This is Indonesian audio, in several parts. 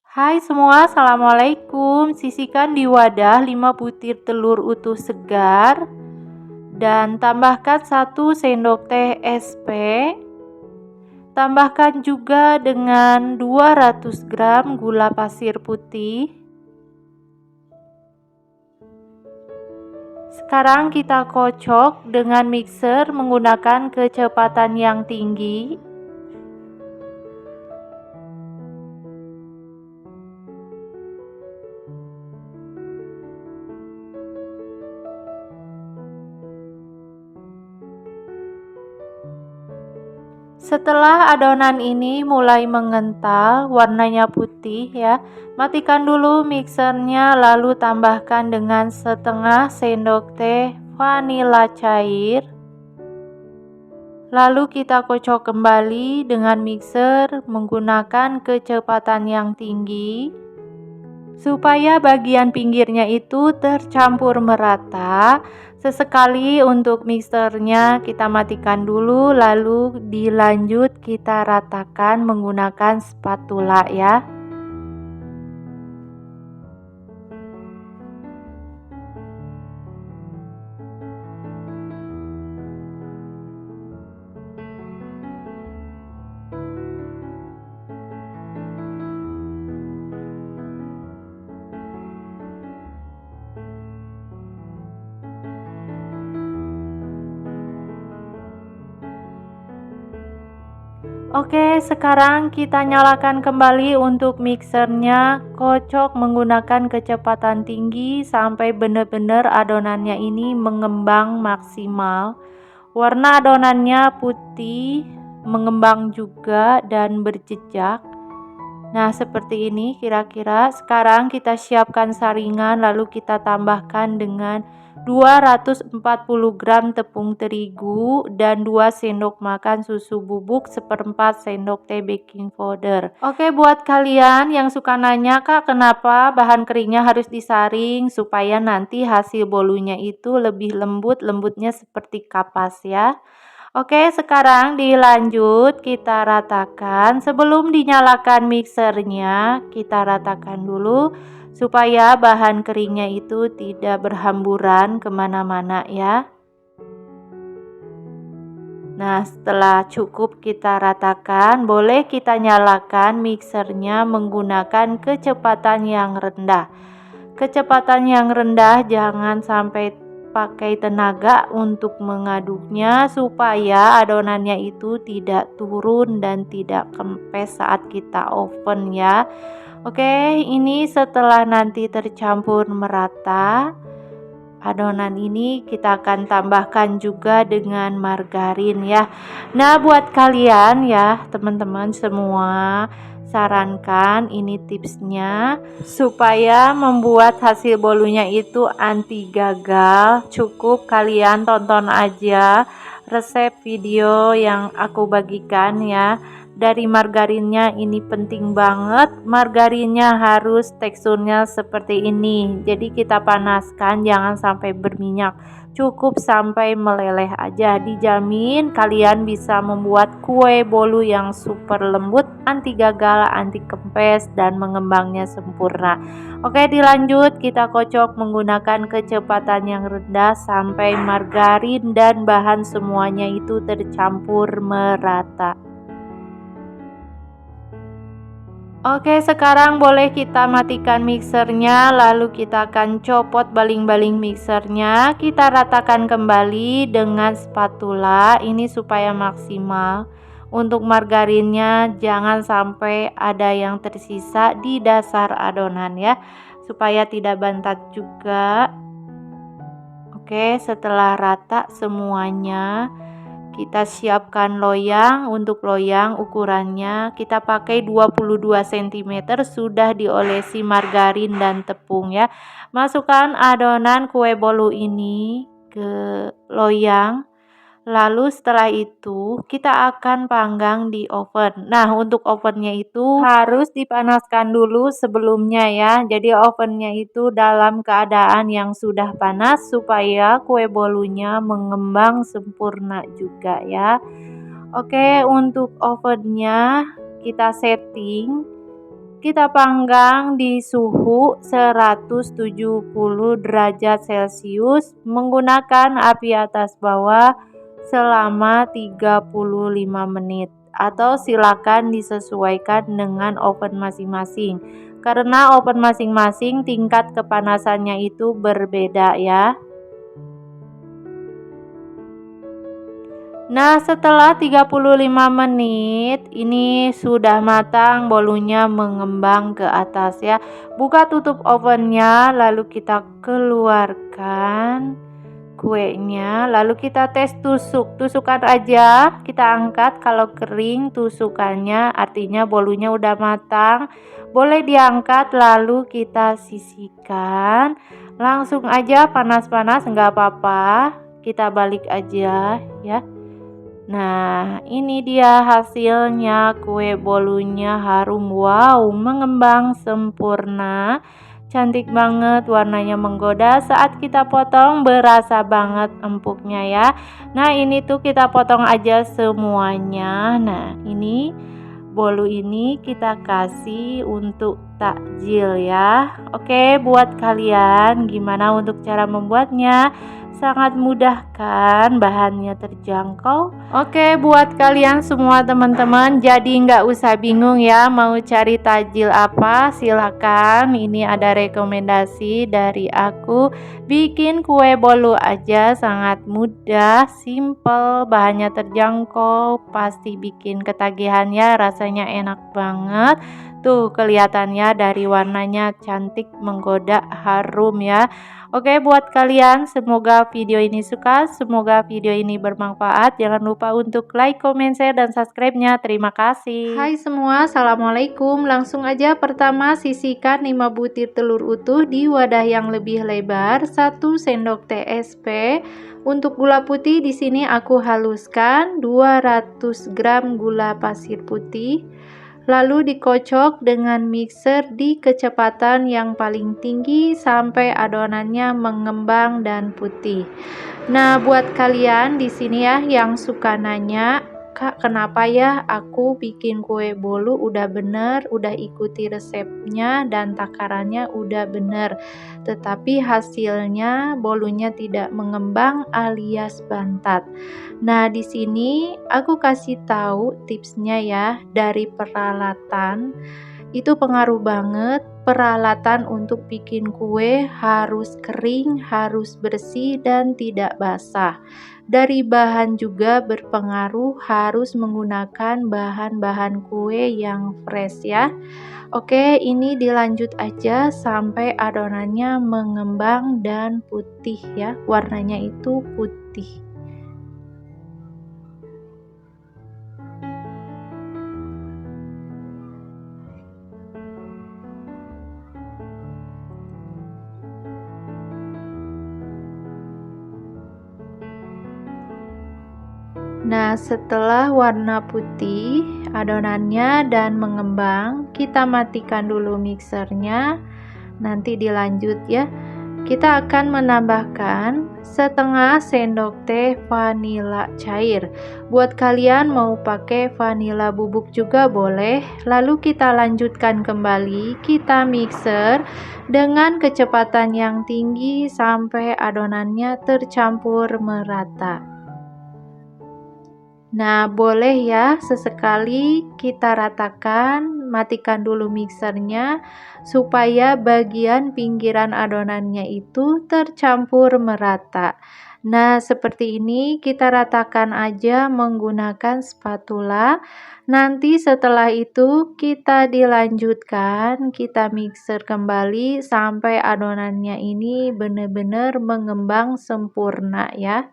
Hai semua, assalamualaikum. Sisihkan di wadah 5 butir telur utuh segar dan tambahkan 1 sendok teh SP. Tambahkan juga dengan 200 gram gula pasir putih. Sekarang kita kocok dengan mixer menggunakan kecepatan yang tinggi. Setelah adonan ini mulai mengental, warnanya putih ya, matikan dulu mixernya lalu tambahkan dengan setengah sendok teh vanila cair. Lalu kita kocok kembali dengan mixer menggunakan kecepatan yang tinggi supaya bagian pinggirnya itu tercampur merata. Sesekali untuk mixernya kita matikan dulu, lalu dilanjut kita ratakan menggunakan spatula ya. Oke, sekarang kita nyalakan kembali untuk mixernya. Kocok menggunakan kecepatan tinggi sampai benar-benar adonannya ini mengembang maksimal. Warna adonannya putih, mengembang juga dan berjejak. Nah, seperti ini kira-kira. Sekarang kita siapkan saringan lalu kita tambahkan dengan 240 gram tepung terigu dan 2 sendok makan susu bubuk, 1/4 sendok teh baking powder. Oke, buat kalian yang suka nanya, Kak, kenapa bahan keringnya harus disaring supaya nanti hasil bolunya itu lebih lembut, lembutnya seperti kapas ya. Oke, sekarang dilanjut kita ratakan. Sebelum dinyalakan mixernya, kita ratakan dulu supaya bahan keringnya itu tidak berhamburan kemana-mana ya. Nah, setelah cukup kita ratakan, boleh kita nyalakan mixernya menggunakan kecepatan yang rendah. Kecepatan yang rendah, jangan sampai pakai tenaga untuk mengaduknya supaya adonannya itu tidak turun dan tidak kempes saat kita oven ya. Oke, ini setelah nanti tercampur merata adonan ini, kita akan tambahkan juga dengan margarin ya. Nah, buat kalian ya teman-teman semua, sarankan ini tipsnya supaya membuat hasil bolunya itu anti gagal. Cukup kalian tonton aja resep video yang aku bagikan ya. Dari margarinnya ini penting banget, margarinnya harus teksturnya seperti ini. Jadi kita panaskan, jangan sampai berminyak, cukup sampai meleleh aja. Dijamin kalian bisa membuat kue bolu yang super lembut, anti gagal, anti kempes, dan mengembangnya sempurna. Oke, dilanjut kita kocok menggunakan kecepatan yang rendah sampai margarin dan bahan semuanya itu tercampur merata. Oke, sekarang boleh kita matikan mixernya, lalu kita akan copot baling-baling mixernya. Kita ratakan kembali dengan spatula, ini supaya maksimal. Untuk margarinnya jangan sampai ada yang tersisa di dasar adonan ya, supaya tidak bantat juga. Oke, setelah rata semuanya, kita siapkan loyang. Untuk loyang ukurannya kita pakai 22 cm, sudah diolesi margarin dan tepung ya. Masukkan adonan kue bolu ini ke loyang. Lalu setelah itu kita akan panggang di oven. Nah, untuk ovennya itu harus dipanaskan dulu sebelumnya ya. Jadi ovennya itu dalam keadaan yang sudah panas supaya kue bolunya mengembang sempurna juga ya. Oke, untuk ovennya kita setting Kita panggang di suhu 170 derajat Celcius menggunakan api atas bawah selama 35 menit, atau silakan disesuaikan dengan oven masing-masing. Karena oven masing-masing tingkat kepanasannya itu berbeda ya. Nah, setelah 35 menit ini sudah matang, bolunya mengembang ke atas ya. Buka tutup ovennya, lalu kita keluarkan kuenya, lalu kita tes tusukan aja, kita angkat. Kalau kering tusukannya artinya bolunya udah matang, boleh diangkat lalu kita sisihkan. Langsung aja panas-panas nggak apa-apa, kita balik aja ya. Nah, ini dia hasilnya, kue bolunya harum, wow, mengembang sempurna. Cantik banget, warnanya menggoda. Saat kita potong berasa banget empuknya ya. Nah, ini tuh kita potong aja semuanya. Nah, ini bolu ini kita kasih untuk takjil ya. Oke, buat kalian gimana untuk cara membuatnya? Sangat mudah kan, bahannya terjangkau. Oke, buat kalian semua teman-teman, jadi nggak usah bingung ya mau cari takjil apa, silakan. Ini ada rekomendasi dari aku, bikin kue bolu aja sangat mudah, simple, bahannya terjangkau, pasti bikin ketagihan ya, rasanya enak banget. Tuh kelihatannya dari warnanya cantik, menggoda, harum ya. Oke, buat kalian semoga video ini suka, semoga video ini bermanfaat. Jangan lupa untuk like, comment, share, dan subscribe-nya. Terima kasih. Hai semua, assalamualaikum. Langsung aja pertama sisihkan 5 butir telur utuh di wadah yang lebih lebar, 1 sendok TSP. Untuk gula putih di sini aku haluskan 200 gram gula pasir putih. Lalu dikocok dengan mixer di kecepatan yang paling tinggi sampai adonannya mengembang dan putih. Nah, buat kalian di sini ya yang suka nanya, "Kak, kenapa ya aku bikin kue bolu udah bener, udah ikuti resepnya dan takarannya udah bener, tetapi hasilnya bolunya tidak mengembang alias bantat?" Nah, di sini aku kasih tahu tipsnya ya, dari peralatan. Itu pengaruh banget. Peralatan untuk bikin kue harus kering, harus bersih dan tidak basah. Dari bahan juga berpengaruh, harus menggunakan bahan-bahan kue yang fresh ya. Oke, ini dilanjut aja sampai adonannya mengembang dan putih ya. Warnanya itu putih. Nah, setelah warna putih adonannya dan mengembang, kita matikan dulu mixernya. Nanti dilanjut ya. Kita akan menambahkan setengah sendok teh vanila cair. Buat kalian mau pakai vanila bubuk juga boleh. Lalu kita lanjutkan kembali, kita mixer dengan kecepatan yang tinggi sampai adonannya tercampur merata. Nah, boleh ya sesekali kita ratakan, matikan dulu mixernya supaya bagian pinggiran adonannya itu tercampur merata. Nah, seperti ini kita ratakan aja menggunakan spatula. Nanti setelah itu kita dilanjutkan, kita mixer kembali sampai adonannya ini benar-benar mengembang sempurna ya.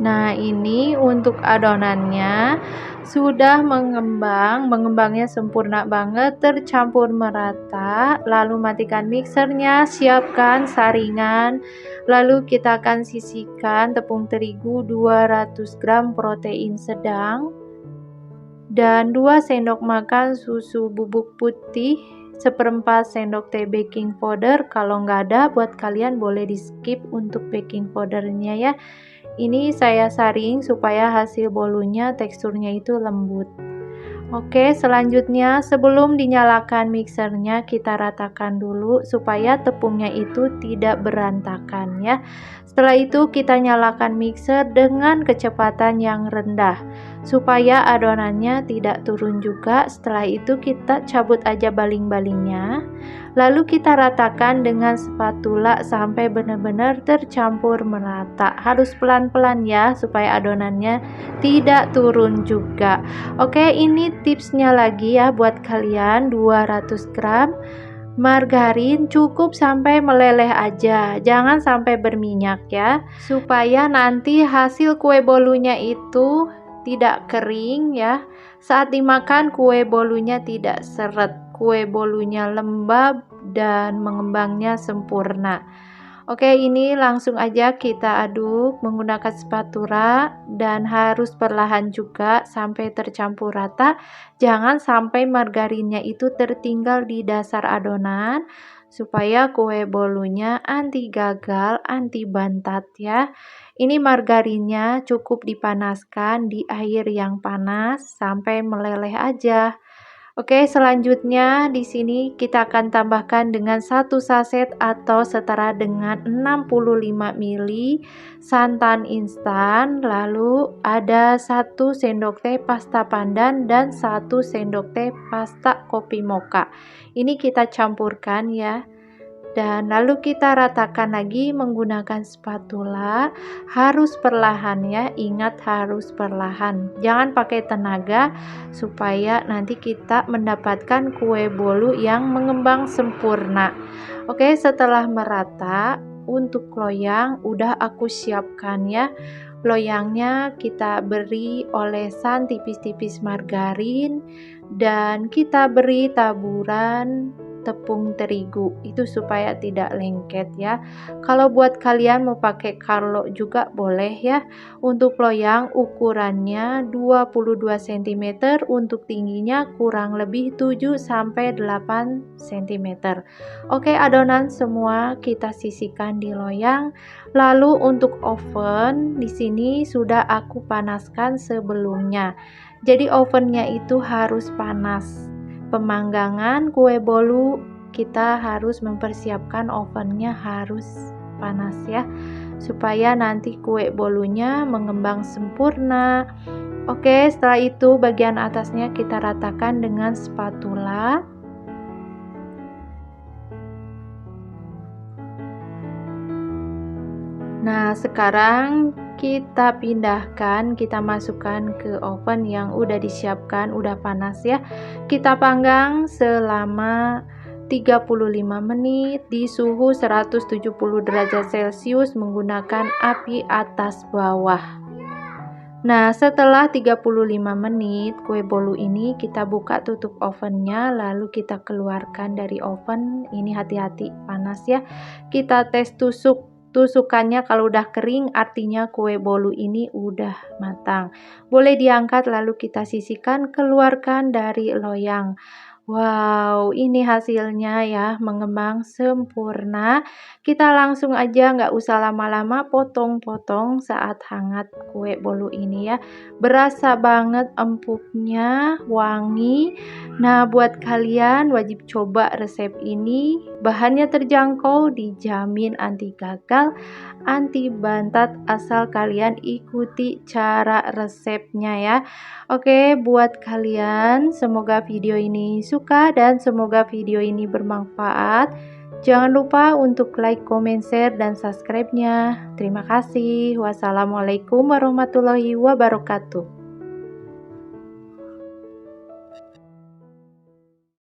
Nah, ini untuk adonannya sudah mengembangnya sempurna banget, tercampur merata. Lalu matikan mixernya, siapkan saringan. Lalu kita akan sisihkan tepung terigu 200 gram protein sedang dan 2 sendok makan susu bubuk putih, 1/4 sendok teh baking powder. Kalau nggak ada, buat kalian boleh di skip untuk baking powdernya ya. Ini saya saring supaya hasil bolunya teksturnya itu lembut. Oke, selanjutnya sebelum dinyalakan mixernya kita ratakan dulu supaya tepungnya itu tidak berantakan ya. Setelah itu kita nyalakan mixer dengan kecepatan yang rendah supaya adonannya tidak turun juga. Setelah itu kita cabut aja baling-balingnya. Lalu kita ratakan dengan spatula sampai benar-benar tercampur merata. Harus pelan-pelan ya supaya adonannya tidak turun juga. Oke, ini tipsnya lagi ya buat kalian. 200 gram margarin cukup sampai meleleh aja, jangan sampai berminyak ya, supaya nanti hasil kue bolunya itu tidak kering ya. Saat dimakan kue bolunya tidak seret, kue bolunya lembab dan mengembangnya sempurna. Oke, ini langsung aja kita aduk menggunakan spatula dan harus perlahan juga sampai tercampur rata. Jangan sampai margarinnya itu tertinggal di dasar adonan supaya kue bolunya anti gagal, anti bantat ya. Ini margarinnya cukup dipanaskan di air yang panas sampai meleleh aja. Oke, selanjutnya di sini kita akan tambahkan dengan 1 saset atau setara dengan 65 ml santan instan, lalu ada 1 sendok teh pasta pandan dan 1 sendok teh pasta kopi mocha. Ini kita campurkan ya. Dan lalu kita ratakan lagi menggunakan spatula, harus perlahan ya, ingat harus perlahan, jangan pakai tenaga supaya nanti kita mendapatkan kue bolu yang mengembang sempurna. Oke, setelah merata, untuk loyang udah aku siapkan ya. Loyangnya kita beri olesan tipis-tipis margarin dan kita beri taburan tepung terigu itu supaya tidak lengket ya. Kalau buat kalian mau pakai karlo juga boleh ya. Untuk loyang ukurannya 22 cm, untuk tingginya kurang lebih 7 sampai 8 cm. Oke, adonan semua kita sisihkan di loyang. Lalu untuk oven di sini sudah aku panaskan sebelumnya. Jadi ovennya itu harus panas. Pemanggangan kue bolu kita harus mempersiapkan ovennya harus panas ya, supaya nanti kue bolunya mengembang sempurna. Oke, setelah itu bagian atasnya kita ratakan dengan spatula. Nah, sekarang kita pindahkan, kita masukkan ke oven yang udah disiapkan, udah panas ya. Kita panggang selama 35 menit di suhu 170 derajat Celcius menggunakan api atas bawah. Nah, setelah 35 menit kue bolu ini kita buka tutup ovennya, lalu kita keluarkan dari oven. Ini hati-hati panas ya. Kita tes tusukannya, kalau udah kering artinya kue bolu ini udah matang. Boleh diangkat lalu kita sisihkan, keluarkan dari loyang. Wow, ini hasilnya ya, mengembang sempurna. Kita langsung aja, nggak usah lama-lama, potong-potong saat hangat kue bolu ini ya. Berasa banget empuknya, wangi. Nah, buat kalian wajib coba resep ini. Bahannya terjangkau, dijamin anti gagal, anti bantat, asal kalian ikuti cara resepnya ya. Oke, buat kalian semoga video ini suka dan semoga video ini bermanfaat. Jangan lupa untuk like, comment, share, dan subscribe-nya. Terima kasih. Wassalamualaikum warahmatullahi wabarakatuh.